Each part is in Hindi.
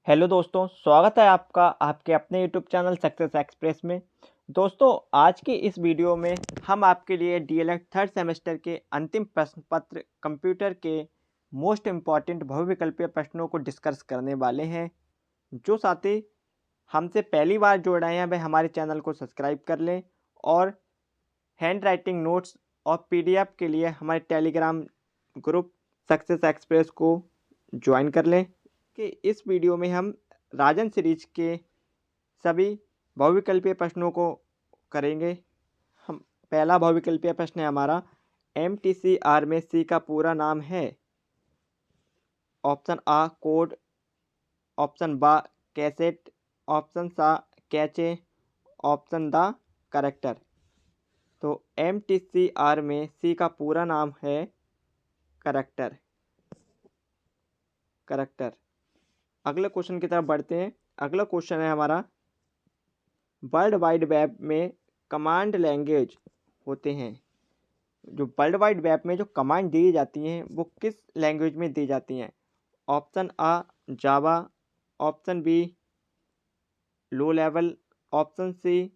हेलो दोस्तों, स्वागत है आपका आपके अपने यूट्यूब चैनल सक्सेस एक्सप्रेस में। दोस्तों, आज की इस वीडियो में हम आपके लिए डीएलएड थर्ड सेमेस्टर के अंतिम प्रश्न पत्र कंप्यूटर के मोस्ट इम्पॉर्टेंट बहुविकल्पीय प्रश्नों को डिस्कस करने वाले हैं। जो साथी हमसे पहली बार जुड़ रहे हैं वह हमारे चैनल को सब्सक्राइब कर लें और हैंड राइटिंग नोट्स और पीडीएफ के लिए हमारे टेलीग्राम ग्रुप सक्सेस एक्सप्रेस को ज्वाइन कर लें। कि इस वीडियो में हम राजन सीरीज के सभी बहुविकल्पीय प्रश्नों को करेंगे। हम पहला बहुविकल्पीय प्रश्न है हमारा, MTCR में सी का पूरा नाम है। ऑप्शन आ कोड, ऑप्शन बा कैसेट, ऑप्शन सा कैचे, ऑप्शन द करेक्टर। तो MTCR में सी का पूरा नाम है करेक्टर। अगले क्वेश्चन की तरफ बढ़ते हैं। अगला क्वेश्चन है हमारा, वर्ल्ड वाइड वेब में कमांड लैंग्वेज होते हैं। जो वर्ल्ड वाइड वेब में जो कमांड दी जाती हैं वो किस लैंग्वेज में दी जाती हैं? ऑप्शन आ Java, option B low level, option C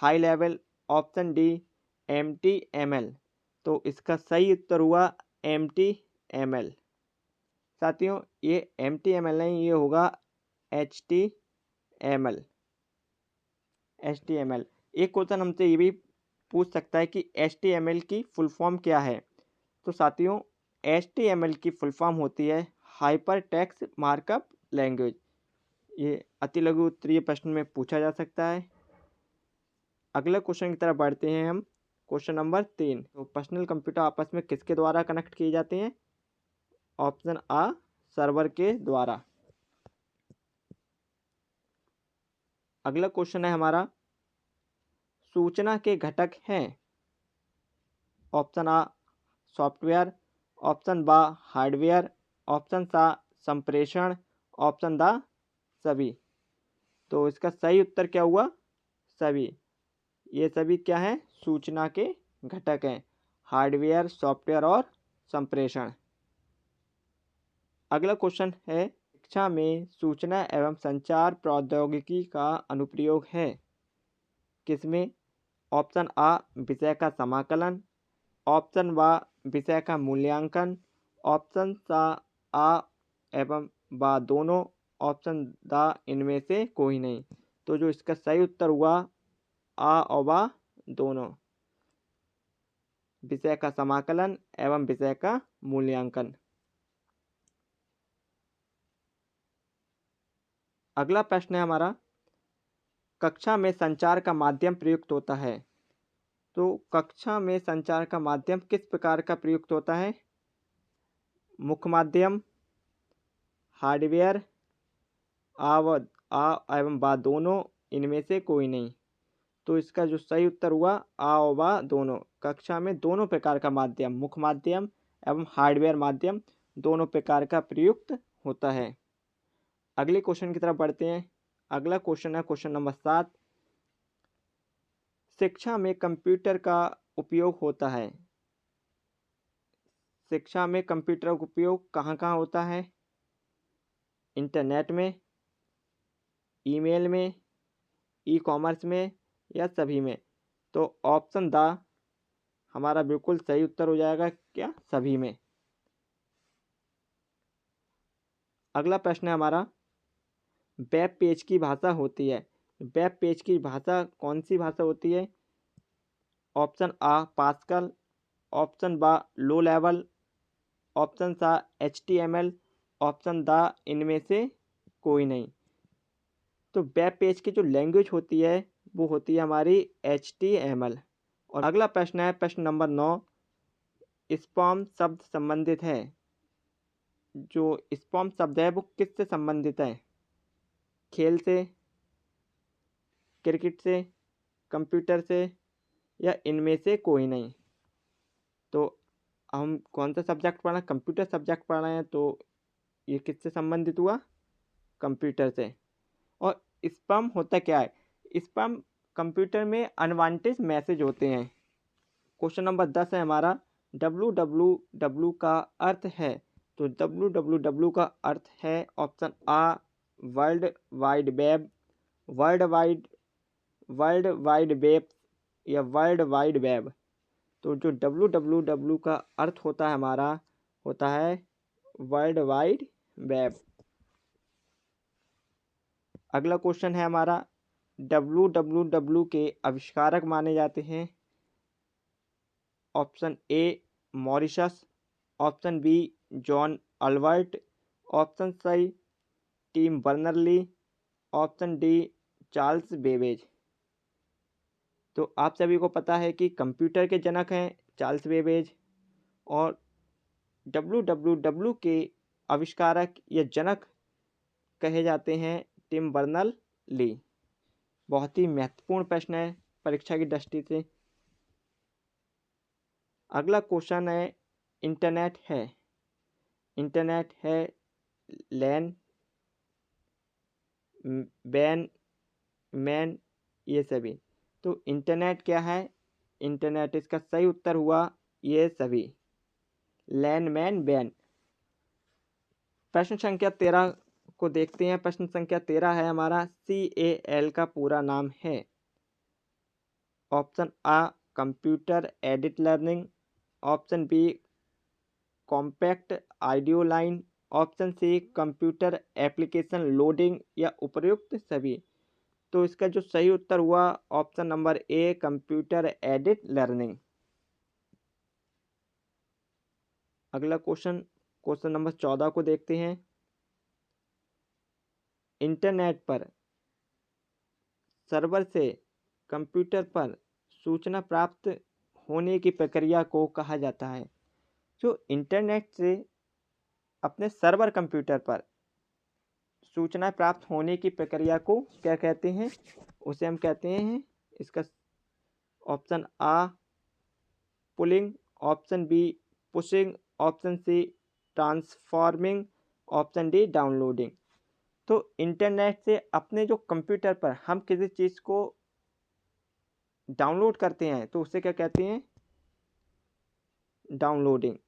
high level, option D HTML। तो इसका सही उत्तर हुआ HTML। साथियों, ये HTML नहीं, ये होगा HTML। एक क्वेश्चन हमसे ये भी पूछ सकता है कि HTML की फुल फॉर्म क्या है। तो साथियों, HTML की फुल फॉर्म होती है हाइपर टेक्स्ट मार्कअप लैंग्वेज। ये अति लघु उत्तरीय प्रश्न में पूछा जा सकता है। अगले क्वेश्चन की तरफ बढ़ते हैं हम। क्वेश्चन नंबर 3, तो पर्सनल कंप्यूटर आपस में किसके द्वारा कनेक्ट किए जाते हैं? ऑप्शन आ सर्वर के द्वारा। अगला क्वेश्चन है हमारा, सूचना के घटक हैं। ऑप्शन आ सॉफ्टवेयर, ऑप्शन बा हार्डवेयर, ऑप्शन सा संप्रेषण, ऑप्शन द सभी। तो इसका सही उत्तर क्या हुआ? सभी। ये सभी क्या है? सूचना के घटक हैं, हार्डवेयर, सॉफ्टवेयर और संप्रेषण। अगला क्वेश्चन है, शिक्षा में सूचना एवं संचार प्रौद्योगिकी का अनुप्रयोग है किसमें? ऑप्शन आ विषय का समाकलन, ऑप्शन बा विषय का मूल्यांकन, ऑप्शन सा आ एवं बा दोनों, ऑप्शन द इनमें से कोई नहीं। तो जो इसका सही उत्तर हुआ आ और बा दोनों, विषय का समाकलन एवं विषय का मूल्यांकन। अगला प्रश्न है हमारा, कक्षा में संचार का माध्यम प्रयुक्त होता है। तो कक्षा में संचार का माध्यम किस प्रकार का प्रयुक्त होता है? मुख्य माध्यम, हार्डवेयर, आ एवं बा दोनों, इनमें से कोई नहीं। तो इसका जो सही उत्तर हुआ आ और बा दोनों। कक्षा में दोनों प्रकार का माध्यम, मुख्य माध्यम एवं हार्डवेयर माध्यम, दोनों प्रकार का प्रयुक्त होता है। अगले क्वेश्चन की तरफ बढ़ते हैं। अगला क्वेश्चन है क्वेश्चन नंबर 7, शिक्षा में कंप्यूटर का उपयोग होता है। शिक्षा में कंप्यूटर का उपयोग कहाँ कहाँ होता है? इंटरनेट में, ईमेल में, ई कॉमर्स में या सभी में? तो ऑप्शन द हमारा बिल्कुल सही उत्तर हो जाएगा। क्या? सभी में। अगला प्रश्न है हमारा, वेब पेज की भाषा होती है। वेब पेज की भाषा कौन सी भाषा होती है? ऑप्शन आ पास्कल, ऑप्शन बा लो लेवल, ऑप्शन सा HTML, ऑप्शन द इनमें से कोई नहीं। तो वेब पेज की जो लैंग्वेज होती है वो होती है हमारी HTML। और अगला प्रश्न है प्रश्न नंबर 9, स्पैम शब्द संबंधित है। जो स्पैम शब्द है वो किससे संबंधित है? खेल से, क्रिकेट से, कंप्यूटर से या इनमें से कोई नहीं। तो हम कौन सा सब्जेक्ट पढ़ रहे हैं? कंप्यूटर सब्जेक्ट पढ़ रहे हैं, तो ये किससे संबंधित हुआ? कंप्यूटर से। और स्पैम होता क्या है? स्पैम कंप्यूटर में अनवांटेड मैसेज होते हैं। क्वेश्चन नंबर 10 है हमारा, www का अर्थ है। तो www का अर्थ है ऑप्शन आ world wide web, world wide world wide web या वर्ल्ड वाइड वेब। तो जो www का अर्थ होता है हमारा, होता है वर्ल्ड वाइड वेब। अगला क्वेश्चन है हमारा, www के आविष्कारक माने जाते हैं। Option A Mauritius, option B John Albert, option C Tim Berners Lee, option D Charles Babbage. तो आप सभी को पता है कि कंप्यूटर के जनक हैं चार्ल्स बेबेज, और www के आविष्कारक या जनक कहे जाते हैं टिम बर्नल ली। बहुत ही महत्वपूर्ण प्रश्न है परीक्षा की दृष्टि से। अगला क्वेश्चन है, इंटरनेट है लैन, बैन, मैन, ये सभी। तो इंटरनेट क्या है? इंटरनेट, इसका सही उत्तर हुआ ये सभी, लैन, मैन, बैन। प्रश्न संख्या 13 को देखते हैं। प्रश्न संख्या 13 है हमारा, CAL का पूरा नाम है। Option A computer edit learning, option B compact audio line, option C computer application loading या उपर्युक्त सभी। तो इसका जो सही उत्तर हुआ option number A computer edit learning. अगला क्वेश्चन नंबर 14 को देखते हैं। इंटरनेट पर सर्वर से कंप्यूटर पर सूचना प्राप्त होने की प्रक्रिया को कहा जाता है। जो इंटरनेट से अपने सर्वर कंप्यूटर पर सूचना प्राप्त होने की प्रक्रिया को क्या कहते हैं? उसे हम कहते हैं, इसका option A pulling, option B pushing, option C transforming, option D downloading. तो इंटरनेट से अपने जो कंप्यूटर पर हम किसी चीज़ को डाउनलोड करते हैं तो उसे क्या कहते हैं? Downloading.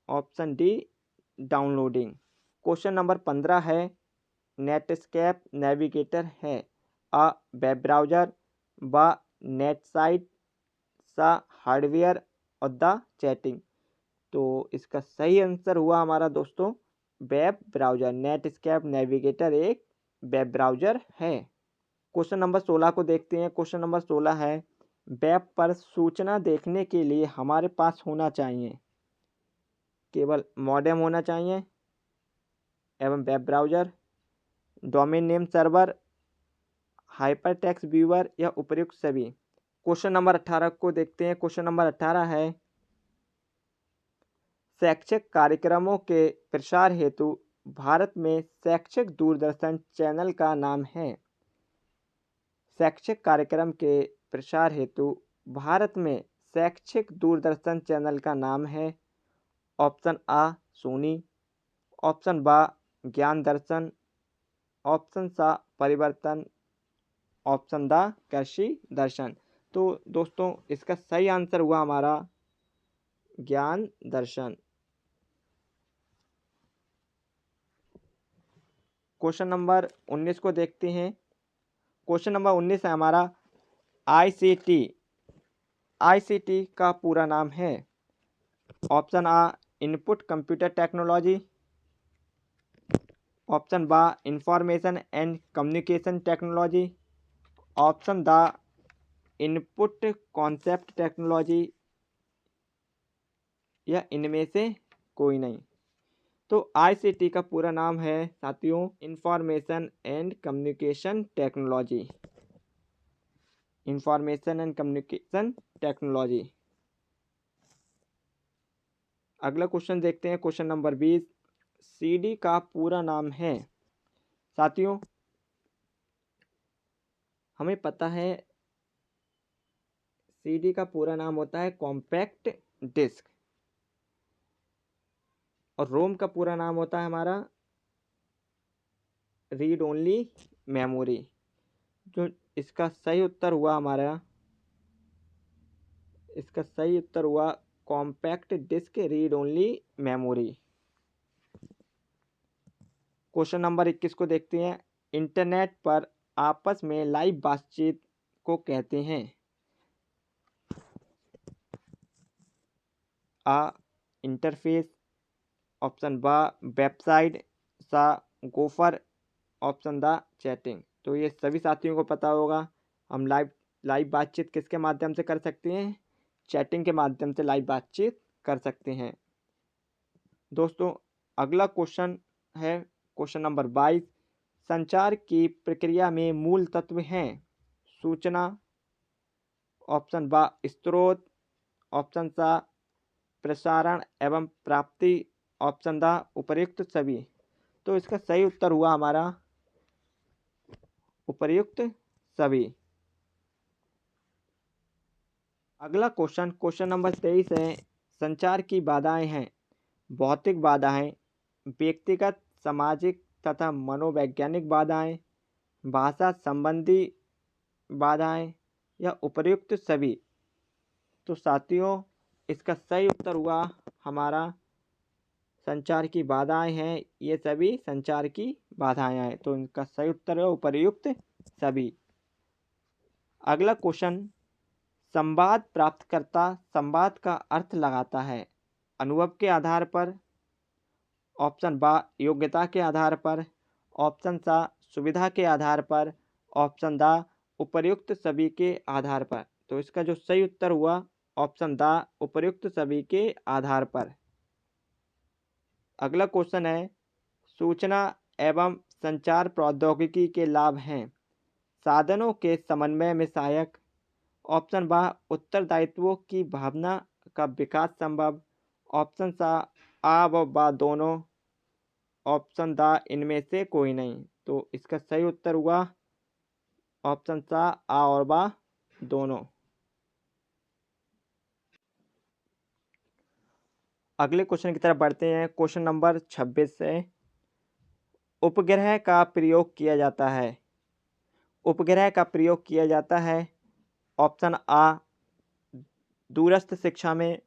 Option D downloading. Question number 15 है, नेटस्केप नेविगेटर है अ वेब ब्राउज़र, ब नेट साइट, सा हार्डवेयर और द चैटिंग। तो इसका सही आंसर हुआ हमारा दोस्तों वेब ब्राउज़र। नेटस्केप नेविगेटर एक वेब ब्राउज़र है। क्वेश्चन नंबर 16 को देखते हैं। क्वेश्चन नंबर 16 है, वेब पर सूचना देखने के लिए हमारे पास होना चाहिए केवल मॉडेम होना चाहिए एवं web browser, domain name server, hypertext viewer या उपर्युक्त सभी। क्वेश्चन नंबर 18 को देखते हैं। क्वेश्चन नंबर 18 है, शैक्षिक कार्यक्रमों के प्रसार हेतु भारत में शैक्षिक दूरदर्शन चैनल का नाम है। शैक्षिक कार्यक्रम के प्रसार हेतु भारत में शैक्षिक दूरदर्शन चैनल का नाम है। ऑप्शन आ सोनी, ऑप्शन बा ज्ञान दर्शन, ऑप्शन सा परिवर्तन, ऑप्शन द कृषि दर्शन। तो दोस्तों इसका सही आंसर हुआ हमारा ज्ञान दर्शन। क्वेश्चन नंबर 19 को देखते हैं। क्वेश्चन नंबर 19 है हमारा, आईसीटी का पूरा नाम है। ऑप्शन आ इनपुट कंप्यूटर टेक्नोलॉजी, ऑप्शन बा information and communication technology, option the input concept technology या इनमें से कोई नहीं। तो आईसीटी का पूरा नाम है साथियों information and communication technology. Information and communication technology. अगला क्वेश्चन देखते हैं। क्वेश्चन नंबर 20, सीडी का पूरा नाम है। साथियों हमें पता है सीडी का पूरा नाम होता है कॉम्पैक्ट डिस्क, और रोम का पूरा नाम होता है हमारा रीड ओनली मेमोरी। जो इसका सही उत्तर हुआ हमारा, इसका सही उत्तर हुआ compact disc read only memory. Question number 21 को देखते हैं। इंटरनेट पर आपस में लाइव बातचीत को कहते हैं? आ इंटरफेस, ऑप्शन बा वेबसाइट, सा गोफर, ऑप्शन द चैटिंग। तो ये सभी साथियों को पता होगा, हम लाइव बातचीत किसके माध्यम से कर सकते हैं? चैटिंग के माध्यम से लाइव बातचीत कर सकते हैं। दोस्तों अगला क्वेश्चन है क्वेश्चन नंबर 22। संचार की प्रक्रिया में मूल तत्व हैं? सूचना, ऑप्शन बा स्रोत, ऑप्शन सा प्रसारण एवं प्राप्ति, ऑप्शन द उपर्युक्त सभी। तो इसका सही उत्तर हुआ हमारा उपर्युक्त सभी। अगला क्वेश्चन नंबर 23 है। संचार की बाधाएं हैं? भौतिक बाधाएं, व्यक्तिगत, सामाजिक तथा मनोवैज्ञानिक बाधाएं, भाषा संबंधी बाधाएं या उपर्युक्त सभी। तो साथियों इसका सही उत्तर हुआ हमारा संचार की बाधाएं हैं, ये सभी संचार की बाधाएं हैं। तो इनका सही उत्तर है उपर्युक्त सभी। अगला क्वेश्चन, संवाद प्राप्तकर्ता संवाद का अर्थ लगाता है अनुभव के आधार पर, ऑप्शन बा योग्यता के आधार पर, ऑप्शन सा सुविधा के आधार पर, ऑप्शन दा उपर्युक्त सभी के आधार पर। तो इसका जो सही उत्तर हुआ ऑप्शन दा उपर्युक्त सभी के आधार पर। अगला क्वेश्चन है, सूचना एवं संचार प्रौद्योगिकी के लाभ हैं? साधनों के समन्वय में सहायक, ऑप्शन बा उत्तरदायित्वों की भावना का विकास संभव, ऑप्शन सा आ व बा दोनों, ऑप्शन दा इनमें से कोई नहीं। तो इसका सही उत्तर हुआ ऑप्शन सा आ और बा दोनों। अगले क्वेश्चन की तरफ बढ़ते हैं। क्वेश्चन नंबर 26 है, उपग्रह का प्रयोग किया जाता है? उपग्रह का प्रयोग किया जाता है ऑप्शन आ दूरस्थ शिक्षा में,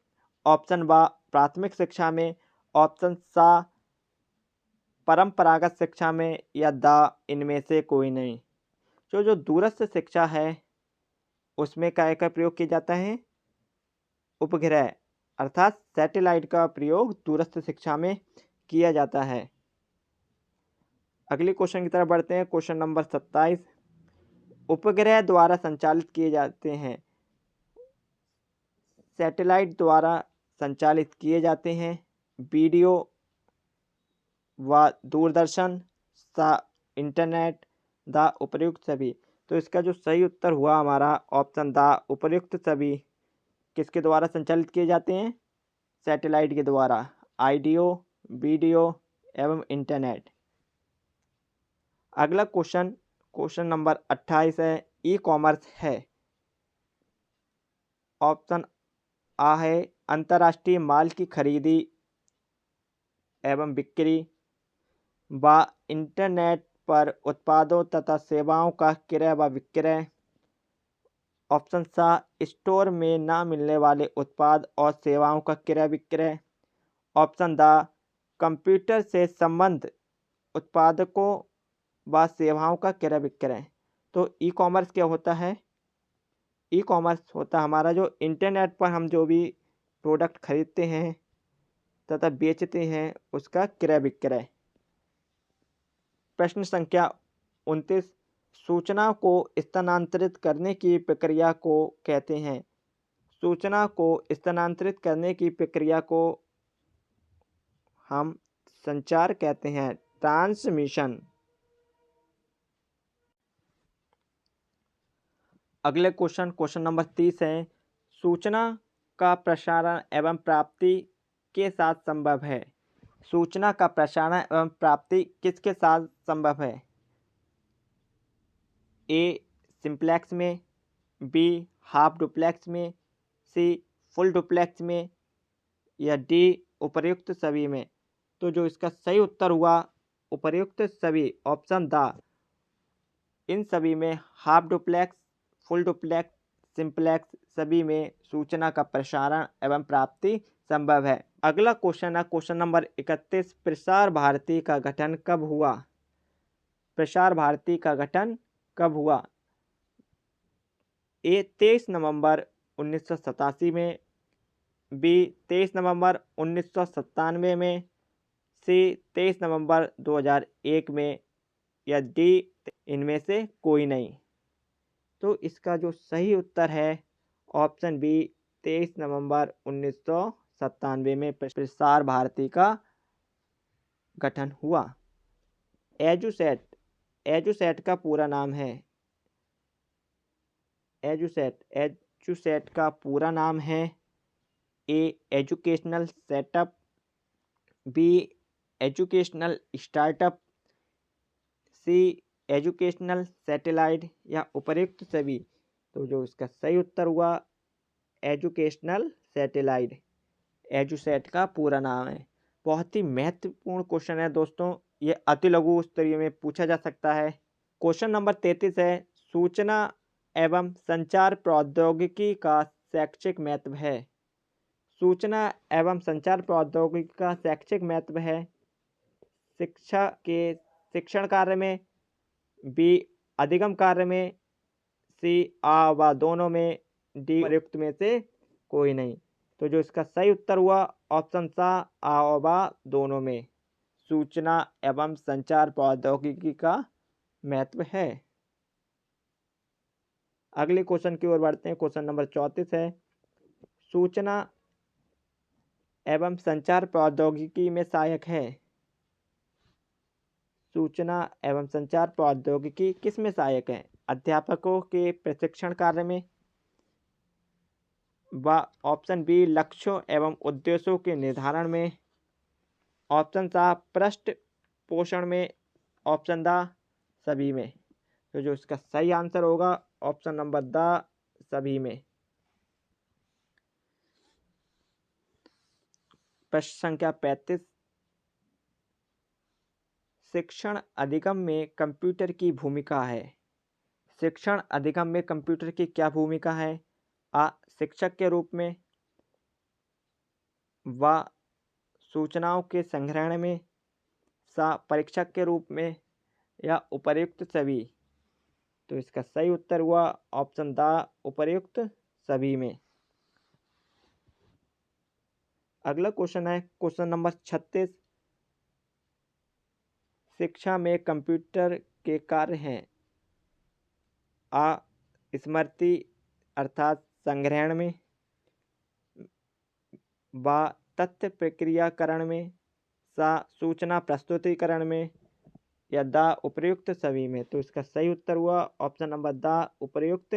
ऑप्शन बा प्राथमिक शिक्षा में, ऑप्शन सा परंपरागत शिक्षा में, या दा इनमें से कोई नहीं। जो दूरस्थ शिक्षा है उसमें काय का प्रयोग किया जाता है? उपग्रह अर्थात सैटेलाइट का प्रयोग दूरस्थ शिक्षा में किया जाता है। अगले क्वेश्चन की तरफ बढ़ते हैं। क्वेश्चन नंबर 27, उपग्रह द्वारा संचालित किए जाते हैं? सैटेलाइट द्वारा संचालित किए जाते हैं वीडियो व दूरदर्शन, इंटरनेट, द उपर्युक्त सभी। तो इसका जो सही उत्तर हुआ हमारा ऑप्शन द उपर्युक्त सभी किसके द्वारा संचालित किए जाते हैं? सैटेलाइट के द्वारा, ऑडियो, वीडियो एवं इंटरनेट। अगला क्वेश्चन नंबर 28 है, ई कॉमर्स है? ऑप्शन आ है अंतर्राष्ट्रीय माल की खरीदी एवं बिक्री, व इंटरनेट पर उत्पादों तथा सेवाओं का क्रय व विक्रय, ऑप्शन सा स्टोर में ना मिलने वाले उत्पाद और सेवाओं का क्रय विक्रय, ऑप्शन दा कंप्यूटर से संबंध उत्पादकों व सेवाओं का क्रय विक्रय। तो ई कॉमर्स क्या होता है? ई कॉमर्स होता है हमारा जो इंटरनेट पर हम जो भी प्रोडक्ट खरीदते हैं तथा बेचते हैं उसका क्रय विक्रय। प्रश्न संख्या 29, सूचना को स्थानांतरित करने की प्रक्रिया को कहते हैं? सूचना को स्थानांतरित करने की प्रक्रिया को हम संचार कहते हैं, ट्रांसमिशन। अगले क्वेश्चन नंबर 30 है, सूचना का प्रसारण एवं प्राप्ति के साथ संभव है? सूचना का प्रसारण एवं प्राप्ति किसके साथ संभव है? ए सिंप्लेक्स में, बी हाफ डुप्लेक्स में, सी फुल डुप्लेक्स में, या डी उपर्युक्त सभी में। तो जो इसका सही उत्तर हुआ उपर्युक्त सभी, ऑप्शन द इन सभी में half duplex, full duplex, simplex सभी में सूचना का प्रसारण एवं प्राप्ति संभव है। अगला क्वेश्चन है क्वेश्चन नंबर 31, प्रसार भारती का गठन कब हुआ? प्रसार भारती का गठन कब हुआ? ए 23 नवंबर 1987 में, बी 23 नवंबर 1997 में, सी 23 नवंबर 2001 में, या डी इनमें से कोई नहीं। तो इसका जो सही उत्तर है ऑप्शन बी 23 नवंबर 1997 में प्रसार भारती का गठन हुआ। एजुसेट, एजुसेट का पूरा नाम है, एजुसेट का पूरा नाम है A educational setup, B educational startup, C educational satellite, या उपर्युक्त सभी। तो जो इसका सही उत्तर हुआ एजुकेशनल सैटेलाइट, एजुसेट का पूरा नाम है। बहुत ही महत्वपूर्ण क्वेश्चन है दोस्तों, ये अति लघु स्तरीय में पूछा जा सकता है। क्वेश्चन नंबर 33 है, सूचना एवं संचार प्रौद्योगिकी का शैक्षिक महत्व है। सूचना एवं संचार प्रौद्योगिकी का शैक्षिक महत्व है शिक्षा के शिक्षण कार्य में, बी अधिगम कार्य में, सी आ व दोनों में, डी प्रयुक्त में से कोई नहीं। तो जो इसका सही उत्तर हुआ ऑप्शन सा आ व दोनों में, सूचना एवं संचार प्रौद्योगिकी का महत्व है। अगले क्वेश्चन की ओर बढ़ते हैं। क्वेश्चन नंबर 34 है, सूचना एवं संचार प्रौद्योगिकी में सहायक है। सूचना एवं संचार प्रौद्योगिकी किस में सहायक है? अध्यापकों के प्रशिक्षण कार्य में, व ऑप्शन बी लक्ष्यों एवं उद्देश्यों के निर्धारण में, ऑप्शन सा पृष्ठ पोषण में, ऑप्शन दा सभी में। तो जो इसका सही आंसर होगा ऑप्शन नंबर दा सभी में। प्रश्न संख्या 35, शिक्षण अधिगम में कंप्यूटर की भूमिका है। शिक्षण अधिगम में कंप्यूटर की क्या भूमिका है? आ शिक्षक के रूप में, व सूचनाओं के संग्रहण में, सा परीक्षक के रूप में, या उपर्युक्त सभी। तो इसका सही उत्तर हुआ ऑप्शन दा उपर्युक्त सभी में। अगला क्वेश्चन है क्वेश्चन नंबर 36, शिक्षा में कंप्यूटर के कार्य हैं। आ स्मृति अर्थात संग्रहण में, व तथ्य प्रक्रियाकरण में, सा सूचना प्रस्तुतिकरण में, या दा उपर्युक्त सभी में। तो इसका सही उत्तर हुआ ऑप्शन नंबर दा उपर्युक्त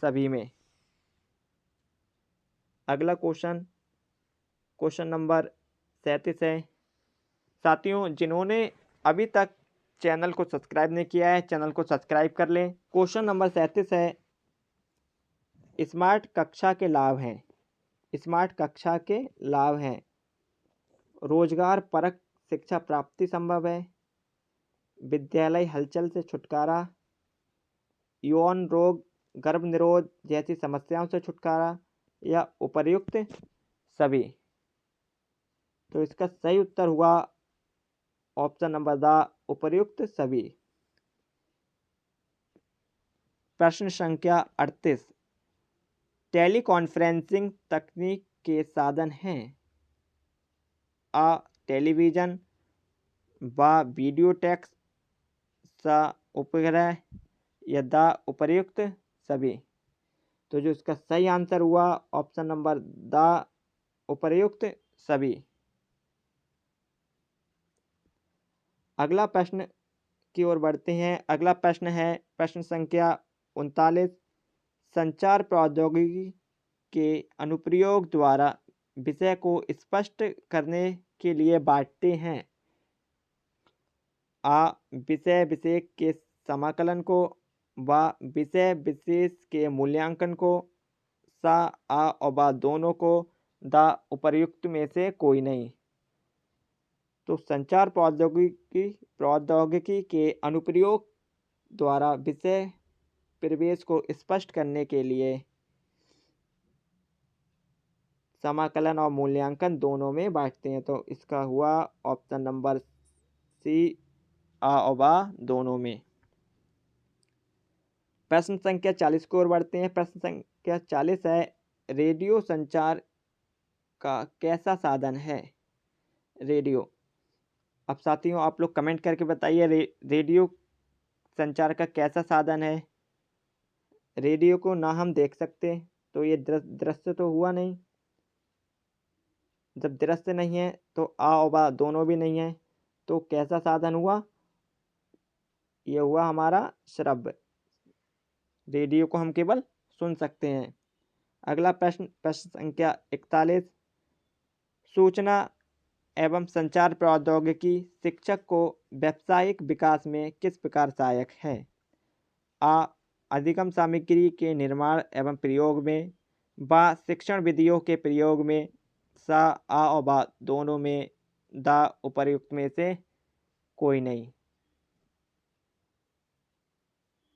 सभी में। अगला क्वेश्चन क्वेश्चन नंबर 37 है, साथियों जिन्होंने अभी तक चैनल को सब्सक्राइब नहीं किया है चैनल को सब्सक्राइब कर लें। क्वेश्चन नंबर 37 है, स्मार्ट कक्षा के लाभ हैं। स्मार्ट कक्षा के लाभ हैं, रोजगार परक शिक्षा प्राप्ति संभव है, विद्यालय हलचल से छुटकारा, यौन रोग गर्भ निरोध जैसी समस्याओं से छुटकारा, या उपर्युक्त सभी। तो इसका सही उत्तर हुआ ऑप्शन नंबर दा उपर्युक्त सभी। प्रश्न संख्या 38, टेलीकॉन्फ्रेंसिंग तकनीक के साधन हैं। आ टेलीविजन, व वीडियो टेक्स्ट, सा उपग्रह, या दा उपर्युक्त सभी। तो जो इसका सही आंसर हुआ ऑप्शन नंबर दा उपर्युक्त सभी। अगला प्रश्न की ओर बढ़ते हैं। अगला प्रश्न है प्रश्न संख्या 39, संचार प्रौद्योगिकी के अनुप्रयोग द्वारा विषय को स्पष्ट करने के लिए बांटते हैं। आ विषय विशेष के समाकलन को, व विषय विशेष के मूल्यांकन को, सा आ और बा दोनों को, दा उपर्युक्त में से कोई नहीं। तो संचार प्रौद्योगिकी के अनुप्रयोग द्वारा विषय परिवेश को स्पष्ट करने के लिए समाकलन और मूल्यांकन दोनों में बांटते हैं। तो इसका हुआ ऑप्शन नंबर सी आ और बा दोनों में। प्रश्न संख्या 40 की ओर बढ़ते हैं। प्रश्न संख्या 40 है, रेडियो संचार का कैसा साधन है? रेडियो। अब साथियों आप लोग कमेंट करके बताइए रेडियो संचार का कैसा साधन है? रेडियो को ना हम देख सकते तो ये दृश्य तो हुआ नहीं। जब दृश्य नहीं है तो आ और बा दोनों भी नहीं है, तो कैसा साधन हुआ? ये हुआ हमारा श्रव्य। रेडियो को हम केवल सुन सकते हैं। अगला प्रश्न, प्रश्न संख्या 41, सूचना एवं संचार प्रौद्योगिकी शिक्षक को व्यावसायिक विकास में किस प्रकार सहायक है? आ, अधिगम सामग्री के निर्माण एवं प्रयोग में, बा, शिक्षण विधियों के प्रयोग में, सा, आ और बा दोनों में, दा उपर्युक्त में से कोई नहीं।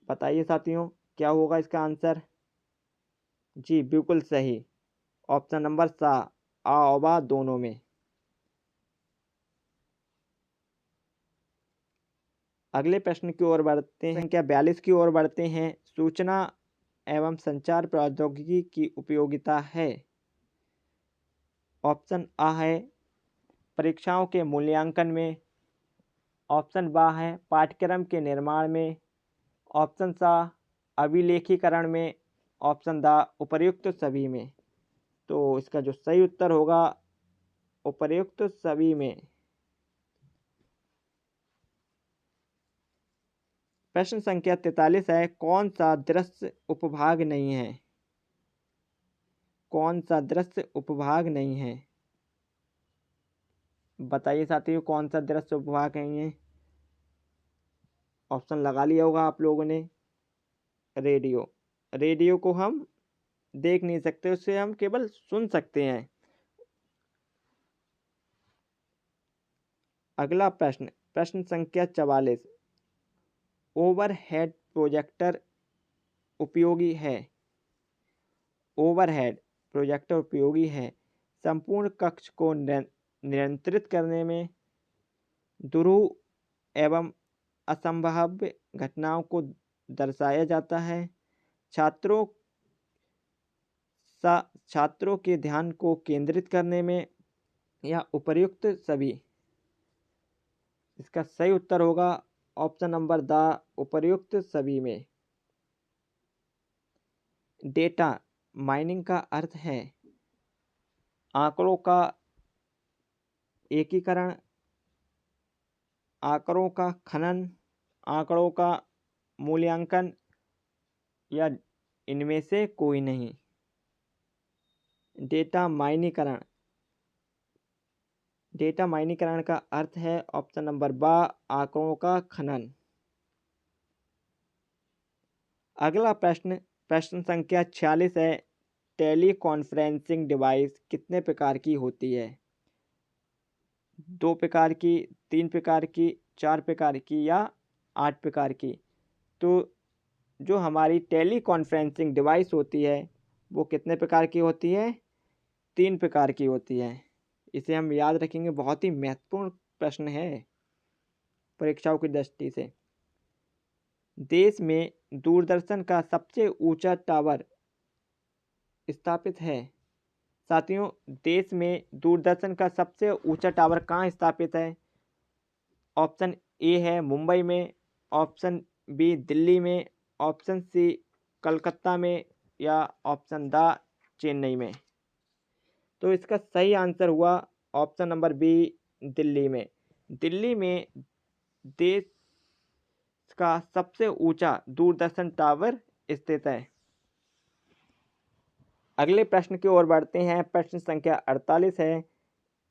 बताइए साथियों क्या होगा इसका आंसर? जी बिल्कुल सही, ऑप्शन नंबर सा, आ और बा दोनों में। अगले प्रश्न की ओर बढ़ते हैं, संख्या 42 की ओर बढ़ते हैं। सूचना एवं संचार प्रौद्योगिकी की उपयोगिता है। ऑप्शन आ है परीक्षाओं के मूल्यांकन में, ऑप्शन बा है पाठ्यक्रम के निर्माण में, ऑप्शन सा अभिलेखीकरण में, ऑप्शन दा उपर्युक्त सभी में। तो इसका जो सही उत्तर होगा उपर्युक्त सभी में। प्रश्न संख्या 43 है, कौन सा दृश्य उपभाग नहीं है? कौन सा दृश्य उपभाग नहीं है? बताइए साथियों कौन सा दृश्य उपभाग नहीं है? ऑप्शन लगा लिया होगा आप लोगों ने। रेडियो। रेडियो को हम देख नहीं सकते, उसे हम केवल सुन सकते हैं। अगला प्रश्न, प्रश्न संख्या 44, ओवरहेड प्रोजेक्टर उपयोगी है। ओवरहेड प्रोजेक्टर उपयोगी है संपूर्ण कक्ष को नियंत्रित करने में, दुरूह एवं असंभाव्य घटनाओं को दर्शाया जाता है, छात्रों के ध्यान को केंद्रित करने में, या उपर्युक्त सभी। इसका सही उत्तर होगा ऑप्शन नंबर द उपर्युक्त सभी में। डेटा माइनिंग का अर्थ है आंकड़ों का एकीकरण, आंकड़ों का खनन, आंकड़ों का मूल्यांकन, या इनमें से कोई नहीं। डेटा माइनीकरण। डेटा माइनीकरण का अर्थ है ऑप्शन नंबर बा आंकड़ों का खनन। अगला प्रश्न, प्रश्न संख्या 46 है, टेली कॉन्फ्रेंसिंग डिवाइस कितने प्रकार की होती है? 2 प्रकार की, 3 प्रकार की, 4 प्रकार की, या 8 प्रकार की? तो जो हमारी टेली कॉन्फ्रेंसिंग डिवाइस होती है वो कितने प्रकार की होती है? 3 प्रकार की होती है। इसे हम याद रखेंगे, बहुत ही महत्वपूर्ण प्रश्न है परीक्षाओं की दृष्टि से। देश में दूरदर्शन का सबसे ऊंचा टावर स्थापित है। साथियों देश में दूरदर्शन का सबसे ऊंचा टावर कहाँ स्थापित है? ऑप्शन ए है मुंबई में, ऑप्शन बी दिल्ली में, ऑप्शन सी कलकत्ता में, या ऑप्शन द चेन्नई में। तो इसका सही आंसर हुआ ऑप्शन नंबर बी दिल्ली में। दिल्ली में देश का सबसे ऊंचा दूरदर्शन टावर स्थित है। अगले प्रश्न की ओर बढ़ते हैं। प्रश्न संख्या 48 है,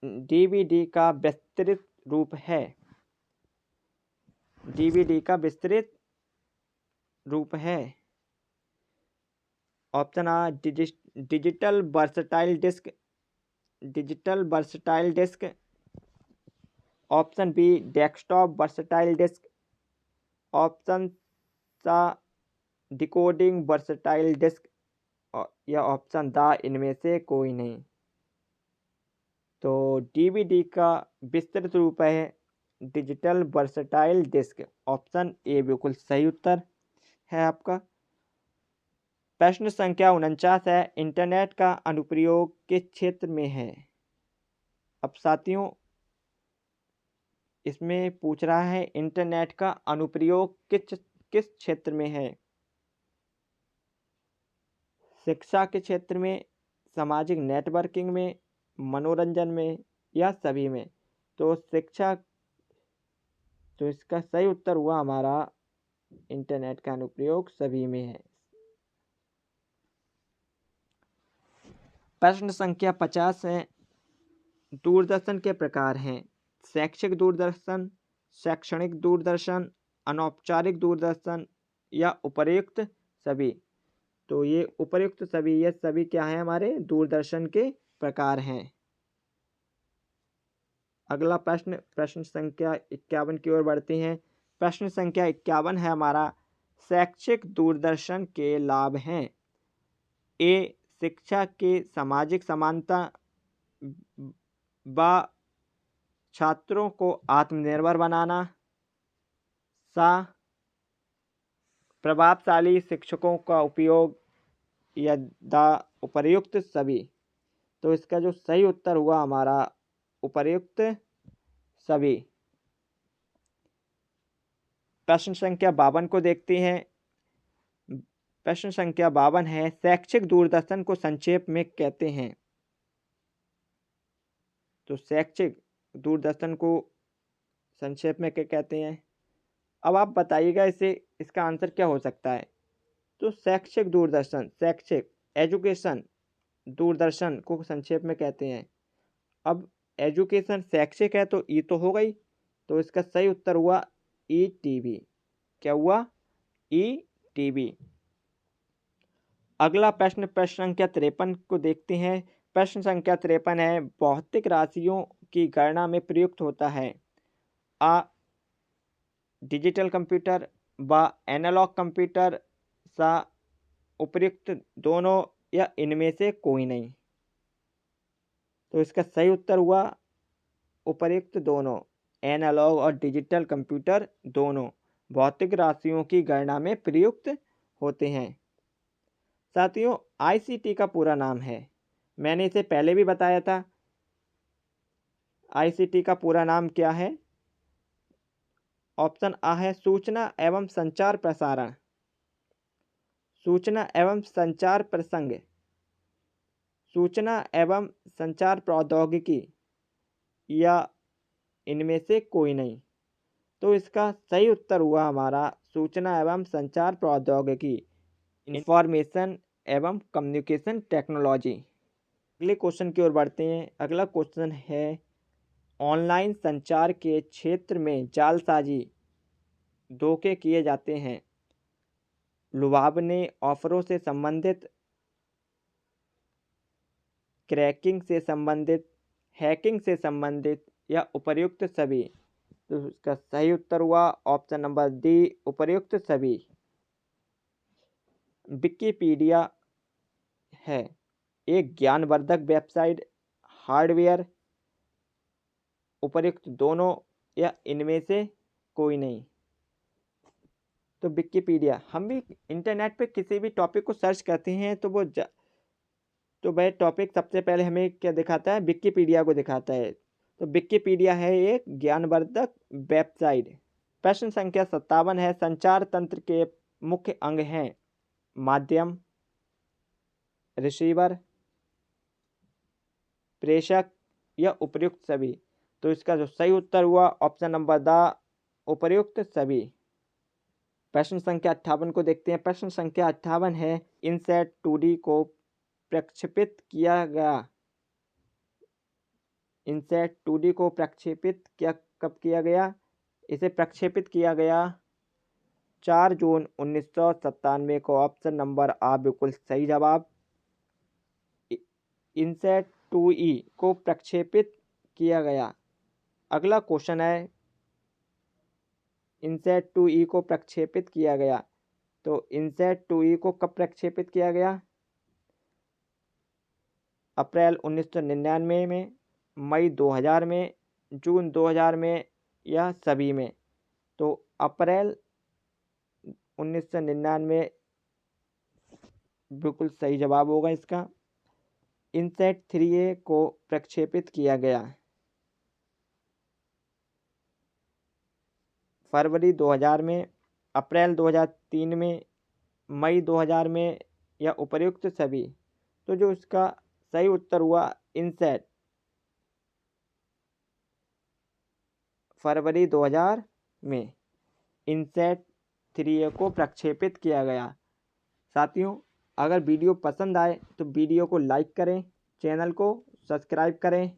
डीवीडी का विस्तृत रूप है। डीवीडी का विस्तृत रूप है। Option A digital versatile disc, digital versatile disc, option B desktop versatile disc, option C decoding versatile disc, या ऑप्शन द इनमें से कोई नहीं। तो डीवीडी का विस्तृत रूप है digital versatile disc. Option A बिल्कुल सही उत्तर है आपका। प्रश्न संख्या 49 है, इंटरनेट का अनुप्रयोग किस क्षेत्र में है। अब साथियों इसमें पूछ रहा है इंटरनेट का अनुप्रयोग किस किस क्षेत्र में है। शिक्षा के क्षेत्र में, सामाजिक नेटवर्किंग में, मनोरंजन में या सभी में। तो शिक्षा, तो इसका सही उत्तर हुआ हमारा इंटरनेट का अनुप्रयोग सभी में है। प्रश्न संख्या 50 है, दूरदर्शन के प्रकार हैं। शैक्षिक दूरदर्शन, शैक्षणिक दूरदर्शन, अनौपचारिक दूरदर्शन या उपर्युक्त सभी। तो ये उपर्युक्त सभी, ये सभी क्या है हमारे दूरदर्शन के प्रकार हैं। अगला प्रश्न, प्रश्न संख्या 51 की ओर बढ़ते हैं। प्रश्न संख्या 51 है हमारा, शैक्षिक दूरदर्शन के लाभ हैं। ए, शिक्षा के सामाजिक समानता व छात्रों को आत्मनिर्भर बनाना। सा, प्रभावशाली शिक्षकों का उपयोग या द उपर्युक्त सभी। तो इसका जो सही उत्तर हुआ हमारा उपर्युक्त सभी। प्रश्न संख्या 52 को देखते हैं। प्रश्न संख्या 52 है, शैक्षिक दूरदर्शन को संक्षेप में कहते हैं। तो शैक्षिक दूरदर्शन को संक्षेप में क्या कहते हैं। अब आप बताइएगा इसे, इसका आंसर क्या हो सकता है। तो शैक्षिक दूरदर्शन, शैक्षिक एजुकेशन दूरदर्शन को संक्षेप में कहते हैं। अब एजुकेशन शैक्षिक है तो ई तो हो गई, तो इसका सही उत्तर हुआ ई टीवी। क्या हुआ, ई टीवी। अगला प्रश्न, प्रश्न संख्या 53 को देखते हैं। प्रश्न संख्या 53 है, भौतिक राशियों की गणना में प्रयुक्त होता है। आ, डिजिटल कंप्यूटर, व एनालॉग कंप्यूटर, सा, उपर्युक्त दोनों या इनमें से कोई नहीं। तो इसका सही उत्तर हुआ उपर्युक्त दोनों। एनालॉग और डिजिटल कंप्यूटर दोनों भौतिक राशियों की गणना में प्रयुक्त होते हैं। साथियों आईसीटी का पूरा नाम है, मैंने इसे पहले भी बताया था। आईसीटी का पूरा नाम क्या है। ऑप्शन आ है सूचना एवं संचार प्रसारण, सूचना एवं संचार प्रसंग, सूचना एवं संचार प्रौद्योगिकी या इनमें से कोई नहीं। तो इसका सही उत्तर हुआ हमारा सूचना एवं संचार प्रौद्योगिकी, इंफॉर्मेशन एवं कम्युनिकेशन टेक्नोलॉजी। अगले क्वेश्चन की ओर बढ़ते हैं। अगला क्वेश्चन है, ऑनलाइन संचार के क्षेत्र में जालसाजी धोखे किए जाते हैं। लुभावने ऑफरों से संबंधित, क्रैकिंग से संबंधित, हैकिंग से संबंधित या उपर्युक्त सभी। तो इसका सही उत्तर हुआ ऑप्शन नंबर डी, उपर्युक्त सभी। विकिपीडिया है एक ज्ञानवर्धक वेबसाइट, हार्डवेयर, उपर्युक्त दोनों या इनमें से कोई नहीं। तो विकिपीडिया, हम भी इंटरनेट पे किसी भी टॉपिक को सर्च करते हैं तो तो वह टॉपिक सबसे पहले हमें क्या दिखाता है, विकिपीडिया को दिखाता है। तो विकिपीडिया है एक ज्ञानवर्धक वेबसाइट। प्रश्न संख्या 57 है, संचार तंत्र के मुख्य अंग हैं। माध्यम, रिसीवर, प्रेषक या उपर्युक्त सभी। तो इसका जो सही उत्तर हुआ ऑप्शन नंबर द, उपर्युक्त सभी। प्रश्न संख्या 58 को देखते हैं। प्रश्न संख्या 58 है, इनसैट 2D को प्रक्षेपित किया गया। इनसैट 2D को प्रक्षेपित कब किया गया। इसे प्रक्षेपित किया गया 4 जून 1997 को। ऑप्शन नंबर आ बिल्कुल सही जवाब। इनसैट 2E को प्रक्षेपित किया गया। अगला क्वेश्चन है, इनसैट 2E को प्रक्षेपित किया गया। तो इनसैट 2E को कब प्रक्षेपित किया गया। अप्रैल 1999 में, मई 2000 में, जून 2000 में या सभी में? तो अप्रैल 1999 बिल्कुल सही जवाब होगा इसका। इनसैट 3A को प्रक्षेपित किया गया फरवरी 2000 में, अप्रैल 2003 में, मई 2000 में या उपर्युक्त सभी? तो जो इसका सही उत्तर हुआ इनसैट, फरवरी 2000 में इनसैट 3A को प्रक्षेपित किया गया। साथियों, अगर वीडियो पसंद आए तो वीडियो को लाइक करें, चैनल को सब्सक्राइब करें।